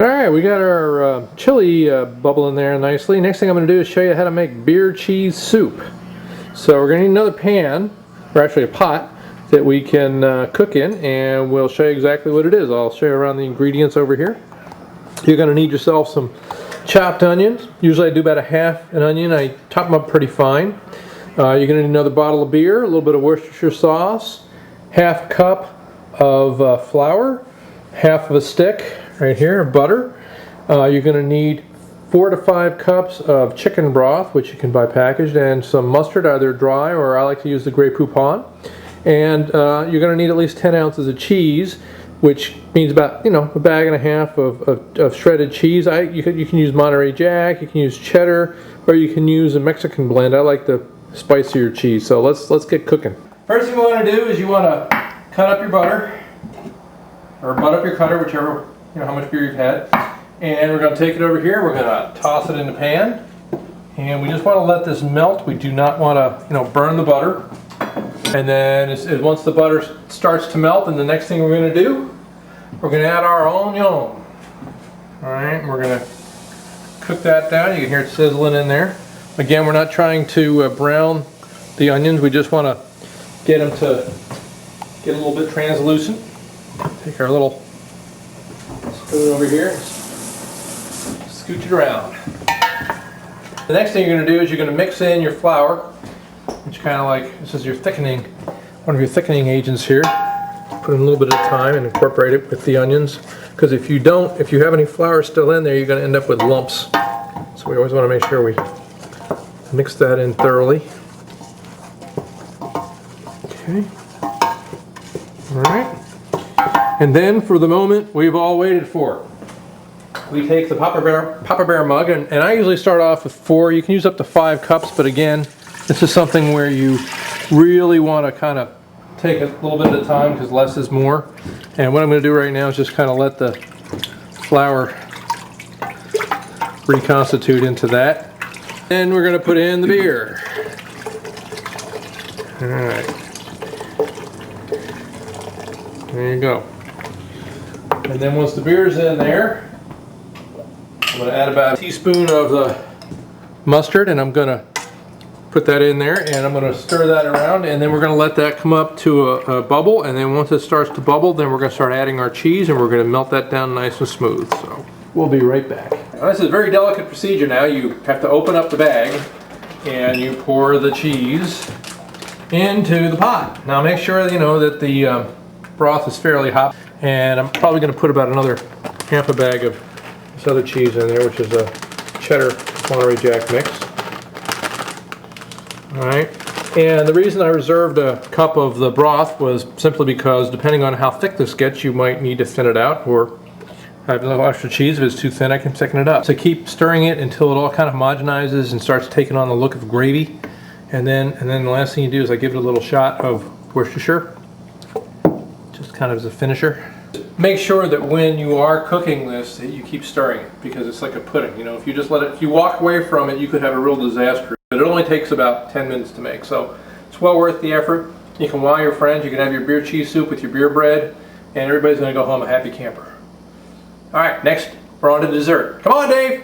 Alright, we got our chili bubbling there nicely. Next thing I'm going to do is show you how to make beer cheese soup. So we're going to need another pan, or actually a pot, that we can cook in, and we'll show you exactly what it is. I'll show you around the ingredients over here. You're going to need yourself some chopped onions. Usually I do about a half an onion. I chop them up pretty fine. You're going to need another bottle of beer, a little bit of Worcestershire sauce, half cup of flour, half of a stick right here of butter. You're going to need 4 to 5 cups of chicken broth, which you can buy packaged, and some mustard, either dry or I like to use the Grey Poupon. And you're going to need at least 10 ounces of cheese, which means about, a bag and a half of shredded cheese. You can use Monterey Jack, you can use cheddar, or you can use a Mexican blend. I like the spicier cheese. So let's get cooking. First thing you want to do is you want to cut up your butter, or butt up your cutter, whichever, how much beer you've had. And we're going to take it over here. We're going to toss it in the pan, and we just want to let this melt. We do not want to, burn the butter. And then once the butter starts to melt, and the next thing we're going to do, we're going to add our onion. All right, we're going to cook that down. You can hear it sizzling in there. Again, we're not trying to brown the onions. We just want to get them to get a little bit translucent. Take our little spoon over here, scooch it around. The next thing you're going to do is you're going to mix in your flour, which kind of like, this is your thickening, one of your thickening agents here. Put in a little bit of time and incorporate it with the onions, because if you have any flour still in there, you're going to end up with lumps. So we always want to make sure we mix that in thoroughly. Okay. All right. And then, for the moment we've all waited for, we take the Papa Bear mug, and I usually start off with 4. You can use up to 5 cups, but again, this is something where you really want to kind of take a little bit at a time, because less is more. And what I'm going to do right now is just kind of let the flour reconstitute into that. Then we're going to put in the beer. All right. There you go. And then once the beer's in there, I'm going to add about a teaspoon of the mustard, and I'm going to put that in there, and I'm going to stir that around, and then we're going to let that come up to a bubble, and then once it starts to bubble, then we're going to start adding our cheese, and we're going to melt that down nice and smooth. So we'll be right back. Now, this is a very delicate procedure. Now you have to open up the bag, and you pour the cheese into the pot. Now make sure that the broth is fairly hot, and I'm probably going to put about another half a bag of this other cheese in there, which is a cheddar Monterey Jack mix. Alright, and the reason I reserved a cup of the broth was simply because depending on how thick this gets, you might need to thin it out, or have a little extra cheese. If it's too thin, I can thicken it up. So keep stirring it until it all kind of homogenizes and starts taking on the look of gravy. And then the last thing you do is I give it a little shot of Worcestershire, just kind of as a finisher. Make sure that when you are cooking this, that you keep stirring it, because it's like a pudding. If you just let it, if you walk away from it, you could have a real disaster. But it only takes about 10 minutes to make, so it's well worth the effort. You can wow your friends. You can have your beer cheese soup with your beer bread, and everybody's going to go home a happy camper. All right, next we're on to dessert. Come on, Dave.